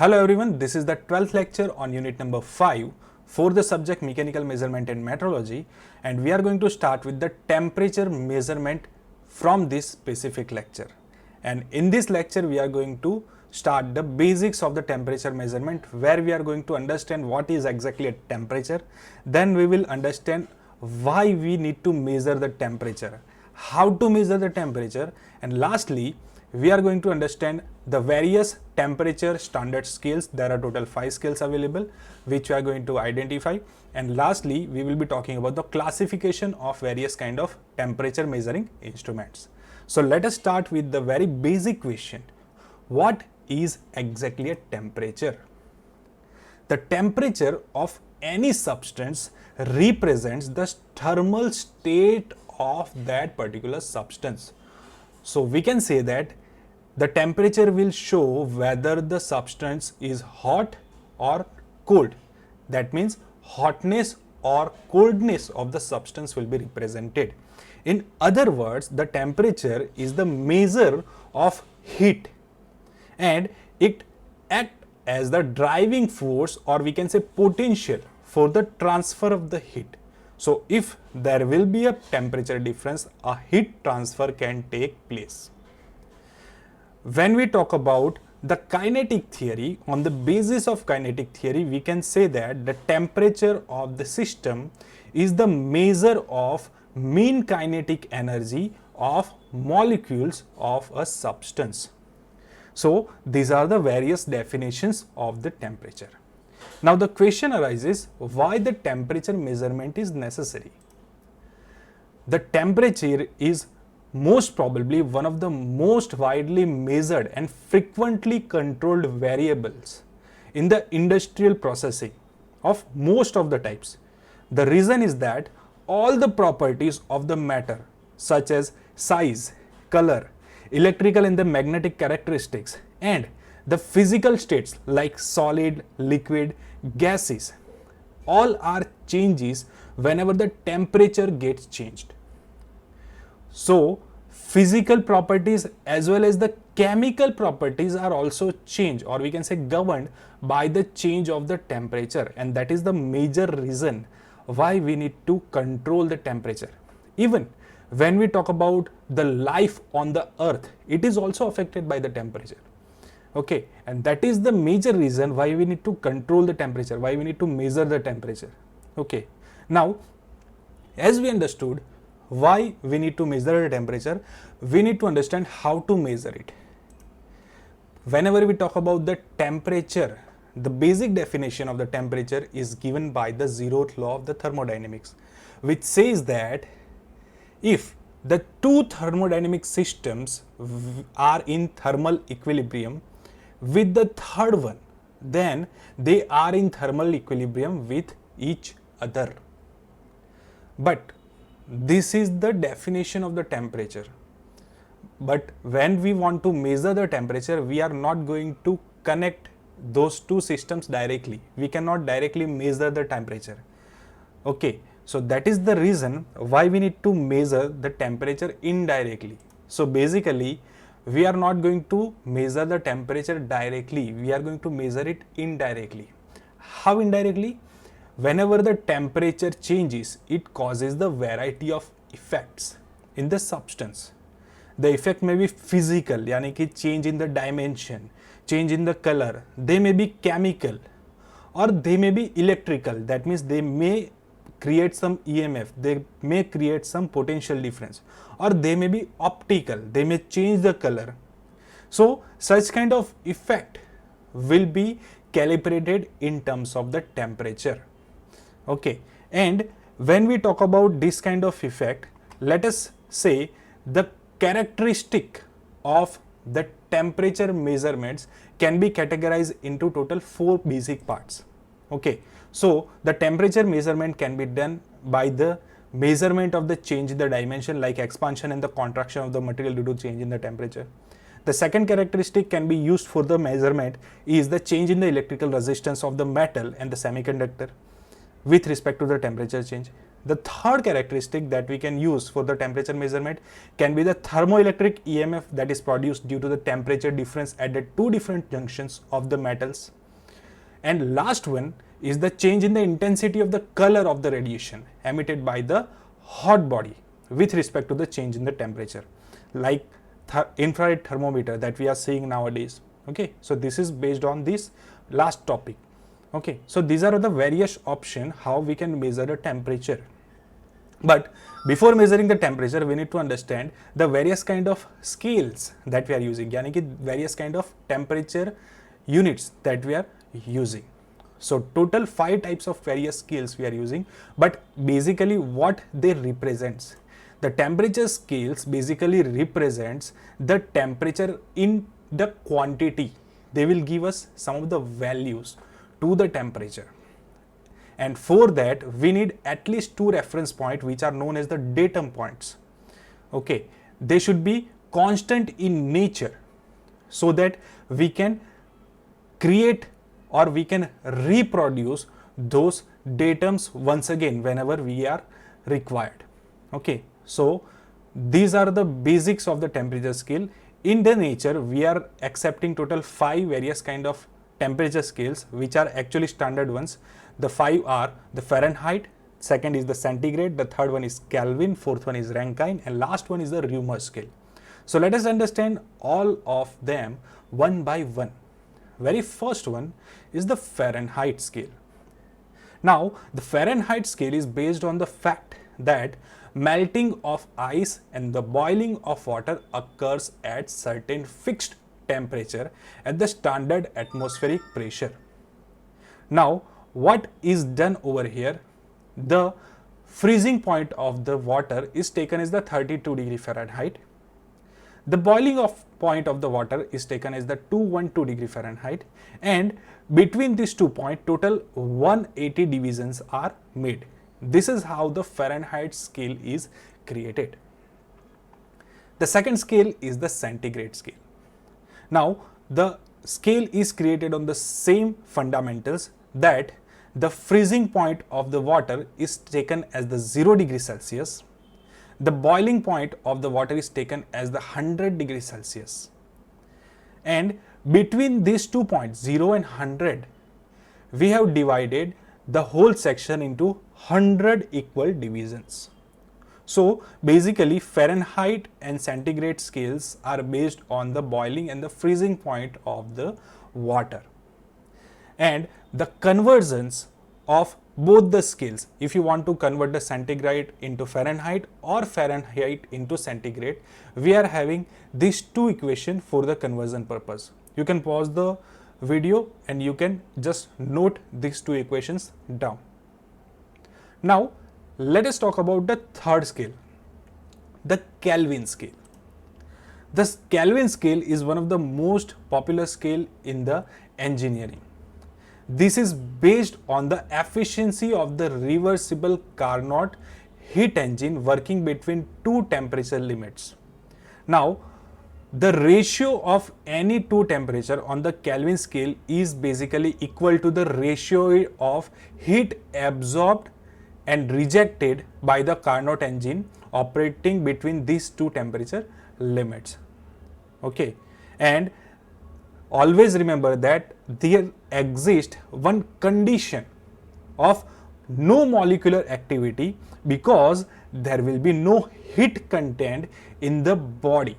Hello everyone, this is the 12th lecture on unit number 5 for the subject mechanical measurement and metrology, and we are going to start with the temperature measurement from this specific lecture. And in this lecture we are going to start the basics of the temperature measurement, where we are going to understand what is exactly a temperature. Then we will understand why we need to measure the temperature, how to measure the temperature, and lastly we are going to understand the various temperature standard scales. There are total 5 scales available which we are going to identify, and lastly we will be talking about the classification of various kind of temperature measuring instruments. So let us start with the very basic question. What is exactly a temperature? The temperature of any substance represents the thermal state of that particular substance. So we can say that the temperature will show whether the substance is hot or cold. That means hotness or coldness of the substance will be represented. In other words, the temperature is the measure of heat, and it acts as the driving force, or we can say potential, for the transfer of the heat. So if there will be a temperature difference, a heat transfer can take place. When we talk about the kinetic theory, on the basis of kinetic theory, we can say that the temperature of the system is the measure of mean kinetic energy of molecules of a substance. So these are the various definitions of the temperature. Now the question arises, why the temperature measurement is necessary? The temperature is most probably one of the most widely measured and frequently controlled variables in the industrial processing of most of the types. The reason is that all the properties of the matter, such as size, color, electrical and the magnetic characteristics, and the physical states like solid, liquid, gases, all are changes whenever the temperature gets changed. So physical properties as well as the chemical properties are also changed, or we can say governed by the change of the temperature, and that is the major reason why we need to control the temperature. Even when we talk about the life on the earth, it is also affected by the temperature. Okay, and that is the major reason why we need to control the temperature, why we need to measure the temperature. Okay, now as we understood why we need to measure the temperature, we need to understand how to measure it. Whenever we talk about the temperature, the basic definition of the temperature is given by the zeroth law of the thermodynamics, which says that if the two thermodynamic systems are in thermal equilibrium with the third one, then they are in thermal equilibrium with each other. But this is the definition of the temperature. But when we want to measure the temperature, we are not going to connect those two systems directly. We cannot directly measure the temperature. Okay, so that is the reason why we need to measure the temperature indirectly. So basically, we are not going to measure the temperature directly, we are going to measure it indirectly. How indirectly? Whenever the temperature changes, it causes the variety of effects in the substance. The effect may be physical, yani ki change in the dimension, change in the color. They may be chemical, or they may be electrical. That means they may create some EMF, they may create some potential difference, or they may be optical, they may change the color. So such kind of effect will be calibrated in terms of the temperature. Okay, and when we talk about this kind of effect, let us say the characteristic of the temperature measurements can be categorized into total 4 basic parts. Okay, so the temperature measurement can be done by the measurement of the change in the dimension, like expansion and the contraction of the material due to change in the temperature. The second characteristic can be used for the measurement is the change in the electrical resistance of the metal and the semiconductor with respect to the temperature change. The third characteristic that we can use for the temperature measurement can be the thermoelectric EMF that is produced due to the temperature difference at the two different junctions of the metals. And last one is the change in the intensity of the color of the radiation emitted by the hot body with respect to the change in the temperature, like infrared thermometer that we are seeing nowadays. Okay, so this is based on this last topic. Okay, so these are the various options how we can measure the temperature. But before measuring the temperature, we need to understand the various kind of scales that we are using, यानी कि various kind of temperature units that we are using. So total 5 types of various scales we are using, but basically what they represents. The temperature scales basically represents the temperature in the quantity. They will give us some of the values to the temperature. And for that, we need at least 2 reference points which are known as the datum points. Okay, they should be constant in nature so that we can create or we can reproduce those datums once again whenever we are required. Okay, so these are the basics of the temperature scale. In the nature, we are accepting total 5 various kind of temperature scales which are actually standard ones. The 5 are the Fahrenheit, second is the centigrade, the third one is Kelvin, fourth one is Rankine, and last one is the Reaumur scale. So let us understand all of them one by one. Very first one is the Fahrenheit scale. Now the Fahrenheit scale is based on the fact that melting of ice and the boiling of water occurs at certain fixed temperature at the standard atmospheric pressure. Now what is done over here, the freezing point of the water is taken as the 32 degree Fahrenheit. The boiling of point of the water is taken as the 212 degree Fahrenheit, and between these 2 points total 180 divisions are made. This is how the Fahrenheit scale is created. The second scale is the centigrade scale. Now the scale is created on the same fundamentals, that the freezing point of the water is taken as the 0 degree Celsius. The boiling point of the water is taken as the 100 degree Celsius. And between these 2 points, 0 and 100, we have divided the whole section into 100 equal divisions. So basically Fahrenheit and centigrade scales are based on the boiling and the freezing point of the water. And the conversions of both the scales, if you want to convert the centigrade into Fahrenheit or Fahrenheit into centigrade, we are having these 2 equations for the conversion purpose. You can pause the video and you can just note these 2 equations down. Now let us talk about the third scale, the Kelvin scale. The Kelvin scale is one of the most popular scale in the engineering. This is based on the efficiency of the reversible Carnot heat engine working between 2 temperature limits. Now the ratio of any 2 temperature on the Kelvin scale is basically equal to the ratio of heat absorbed and rejected by the Carnot engine operating between these 2 temperature limits. Okay, and always remember that there exists one condition of no molecular activity, because there will be no heat content in the body.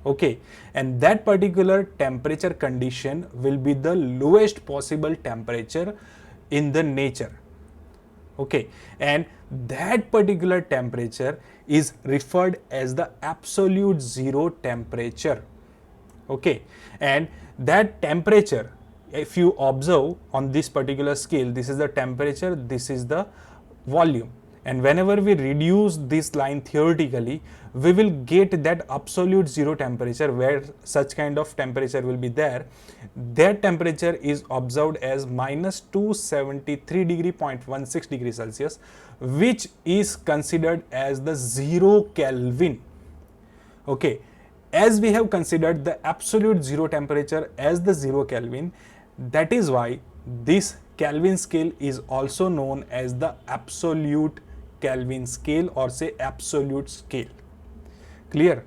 Okay, and that particular temperature condition will be the lowest possible temperature in the nature. Okay, and that particular temperature is referred as the absolute zero temperature. Okay, and that temperature, if you observe on this particular scale, this is the temperature, this is the volume, and whenever we reduce this line theoretically, we will get that absolute zero temperature where such kind of temperature will be there. That temperature is observed as minus 273 degree 0.16 degree Celsius, which is considered as the 0 Kelvin. Okay, as we have considered the absolute zero temperature as the 0 Kelvin, that is why this Kelvin scale is also known as the absolute Kelvin scale or say absolute scale. Clear?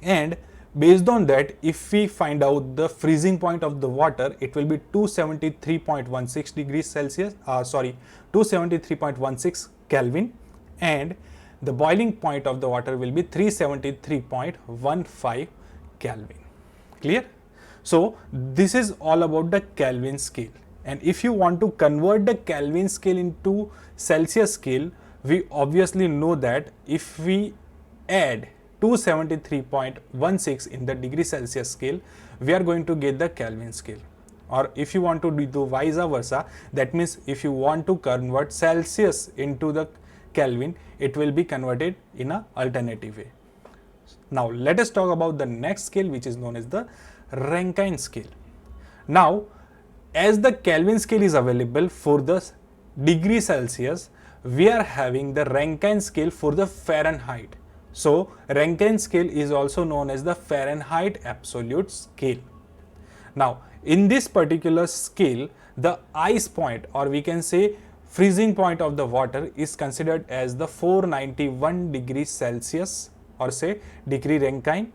And based on that, if we find out the freezing point of the water, it will be 273.16 degrees Celsius, 273.16 Kelvin, and the boiling point of the water will be 373.15 Kelvin. Clear? So this is all about the Kelvin scale. And if you want to convert the Kelvin scale into Celsius scale, we obviously know that if we add 273.16 in the degree Celsius scale, we are going to get the Kelvin scale. Or if you want to do vice versa, that means if you want to convert Celsius into the Kelvin, it will be converted in an alternative way. Now let us talk about the next scale, which is known as the Rankine scale. Now, as the Kelvin scale is available for the degree Celsius, we are having the Rankine scale for the Fahrenheit. So Rankine scale is also known as the Fahrenheit absolute scale. Now in this particular scale, the ice point, or we can say freezing point of the water, is considered as the 491 degrees Celsius or say degree Rankine,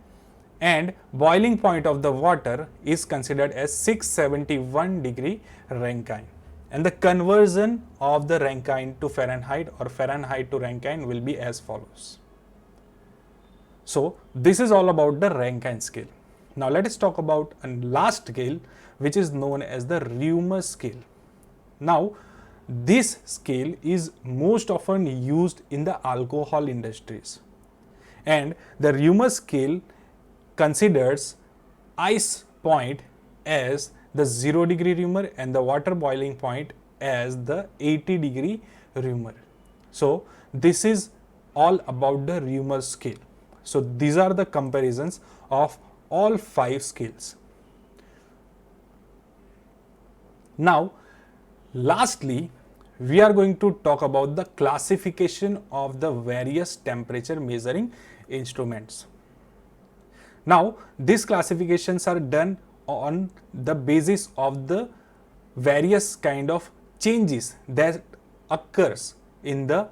and boiling point of the water is considered as 671 degree Rankine. And the conversion of the Rankine to Fahrenheit or Fahrenheit to Rankine will be as follows. So this is all about the Rankine scale. Now let us talk about a last scale, which is known as the Reaumur scale. Now this scale is most often used in the alcohol industries, and the Reaumur scale considers ice point as the 0 degree Reaumur and the water boiling point as the 80 degree Reaumur. So this is all about the Reaumur scale. So these are the comparisons of all 5 scales. Now lastly, we are going to talk about the classification of the various temperature measuring instruments. Now these classifications are done on the basis of the various kind of changes that occurs in the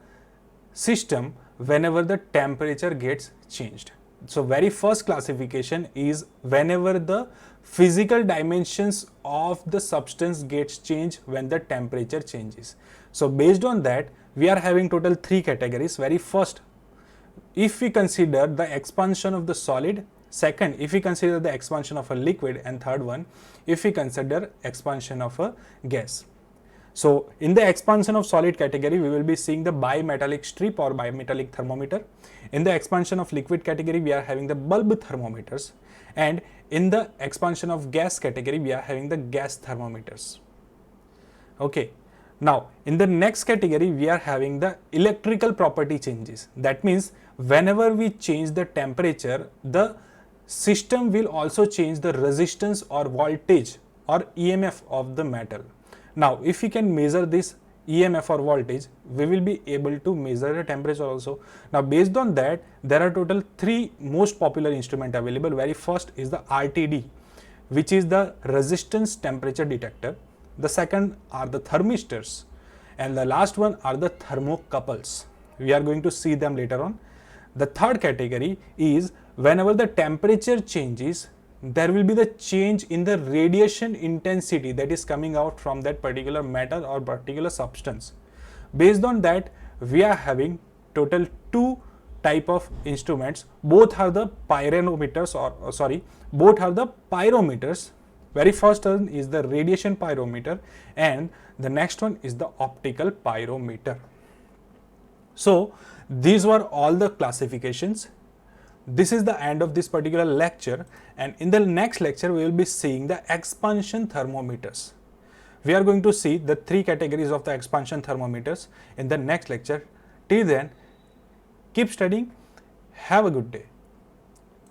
system whenever the temperature gets changed. So very first classification is whenever the physical dimensions of the substance gets changed when the temperature changes. So based on that, we are having total 3 categories. Very first, if we consider the expansion of the solid, second, if we consider the expansion of a liquid, and third one, if we consider expansion of a gas. So in the expansion of solid category, we will be seeing the bimetallic strip or bimetallic thermometer. In the expansion of liquid category, we are having the bulb thermometers, and in the expansion of gas category, we are having the gas thermometers. Okay. Now in the next category, we are having the electrical property changes. That means whenever we change the temperature, the system will also change the resistance or voltage or EMF of the metal. Now if we can measure this EMF or voltage, we will be able to measure the temperature also. Now based on that, there are total 3 most popular instruments available. Very first is the RTD, which is the resistance temperature detector. The second are the thermistors, and the last one are the thermocouples. We are going to see them later on. The third category is whenever the temperature changes, there will be the change in the radiation intensity that is coming out from that particular metal or particular substance. Based on that, we are having total 2 type of instruments. Both are the pyrometers, both are the pyrometers. Very first one is the radiation pyrometer, and the next one is the optical pyrometer. So these were all the classifications. This is the end of this particular lecture, and in the next lecture we will be seeing the expansion thermometers. We are going to see the 3 categories of the expansion thermometers in the next lecture. Till then, keep studying. Have a good day.